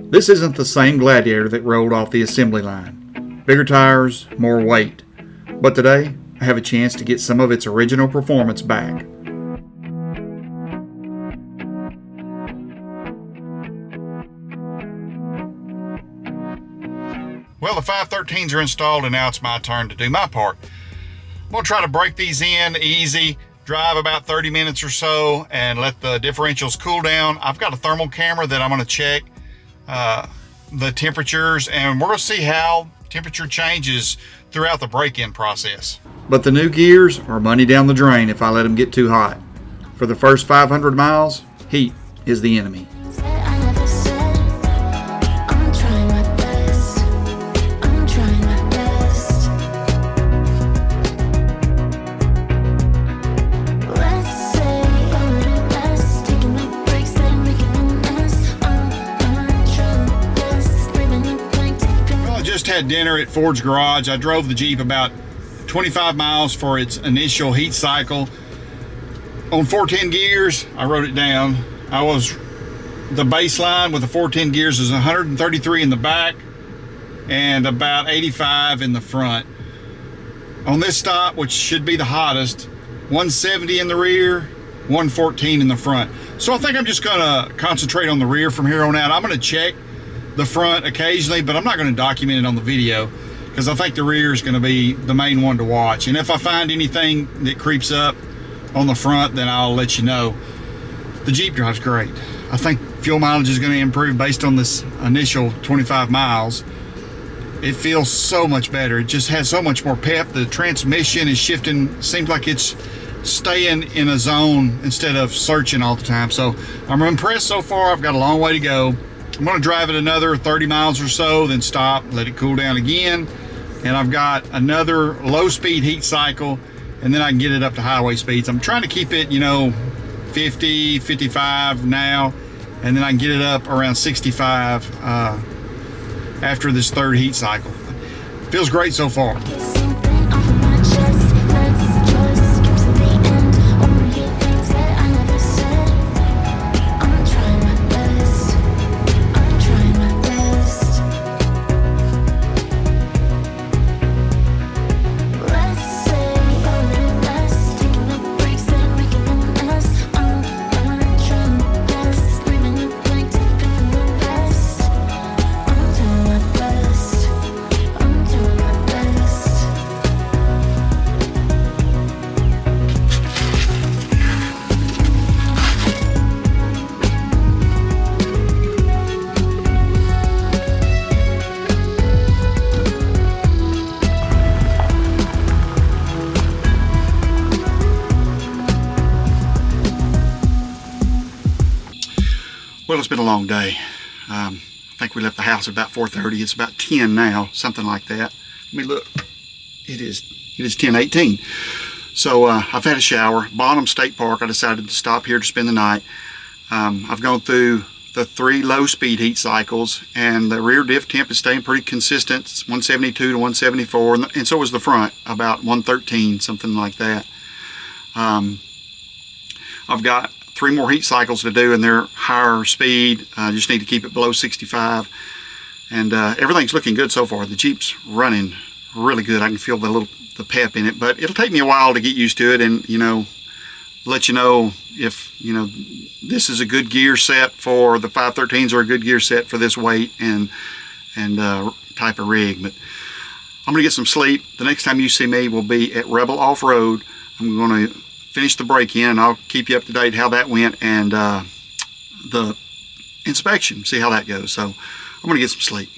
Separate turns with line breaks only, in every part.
This isn't the same Gladiator that rolled off the assembly line. Bigger tires, more weight. But today, I have a chance to get some of its original performance back. Well, the 513s are installed and now it's my turn to do my part. I'm going to try to break these in easy, drive about 30 minutes or so and let the differentials cool down. I've got a thermal camera that I'm going to check the temperatures, and we're going to see how temperature changes throughout the break-in process. But the new gears are money down the drain if I let them get too hot. For the first 500 miles, heat is the enemy. Had dinner at Ford's garage. I drove the Jeep about 25 miles for its initial heat cycle. On 410 gears, I wrote it down. The baseline with the 410 gears is 133 in the back and about 85 in the front. On this stop, which should be the hottest, 170 in the rear, 114 in the front. So I think I'm just gonna concentrate on the rear from here on out. I'm gonna check the front occasionally, but I'm not going to document it on the video because I think the rear is going to be the main one to watch. And if I find anything that creeps up on the front, then I'll let you know. The Jeep drives great. I think fuel mileage is going to improve based on this initial 25 miles. It feels so much better. It just has so much more pep. The transmission is shifting. Seems like it's staying in a zone instead of searching all the time. So I'm impressed so far. I've got a long way to go. I'm going to drive it another 30 miles or so, then stop, let it cool down again. And I've got another low speed heat cycle, and then I can get it up to highway speeds. I'm trying to keep it, 50, 55 now, and then I can get it up around 65 after this third heat cycle. Feels great so far. Well, it's been a long day. I think we left the house at about 4:30. It's about 10 now, something like that. Let me look. It is 10:18. So I've had a shower. Bonham State Park, I decided to stop here to spend the night. I've gone through the 3 low-speed heat cycles, and the rear diff temp is staying pretty consistent. It's 172 to 174, and so is the front, about 113, something like that. I've got 3 more heat cycles to do, and they're higher speed. I just need to keep it below 65, and everything's looking good so far. The Jeep's running really good. I can feel the pep in it, but it'll take me a while to get used to it, and let you know if this is a good gear set for the 513s or a good gear set for this weight and type of rig. But I'm gonna get some sleep. The next time you see me will be at Rebel Off-Road. I'm gonna finish the break-in, and I'll keep you up to date how that went, and the inspection, see how that goes. So I'm gonna get some sleep.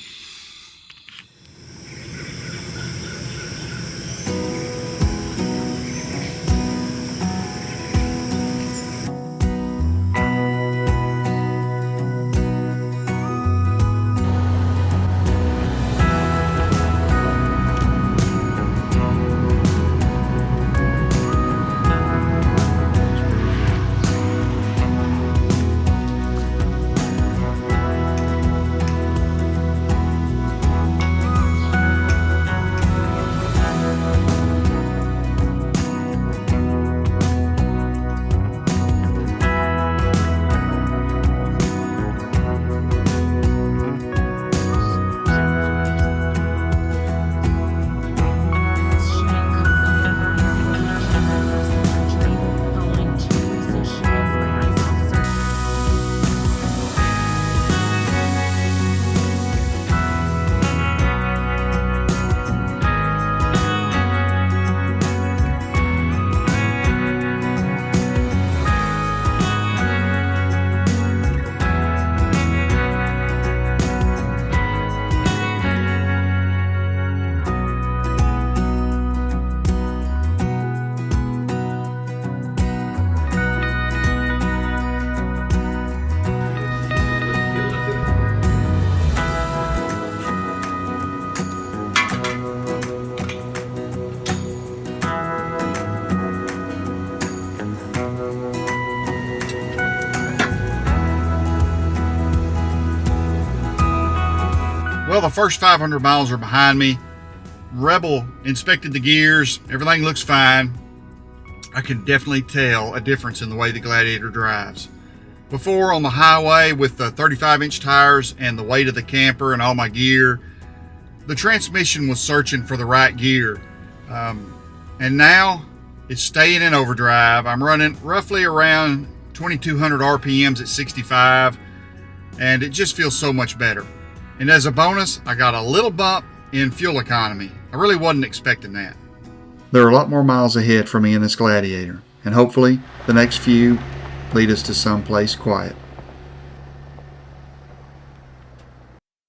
Well, the first 500 miles are behind me. Rebel inspected the gears. Everything looks fine. I can definitely tell a difference in the way the Gladiator drives. Before, on the highway with the 35-inch tires and the weight of the camper and all my gear, the transmission was searching for the right gear. And now it's staying in overdrive. I'm running roughly around 2,200 RPMs at 65, and it just feels so much better. And as a bonus, I got a little bump in fuel economy. I really wasn't expecting that. There are a lot more miles ahead for me in this Gladiator, and hopefully the next few lead us to someplace quiet.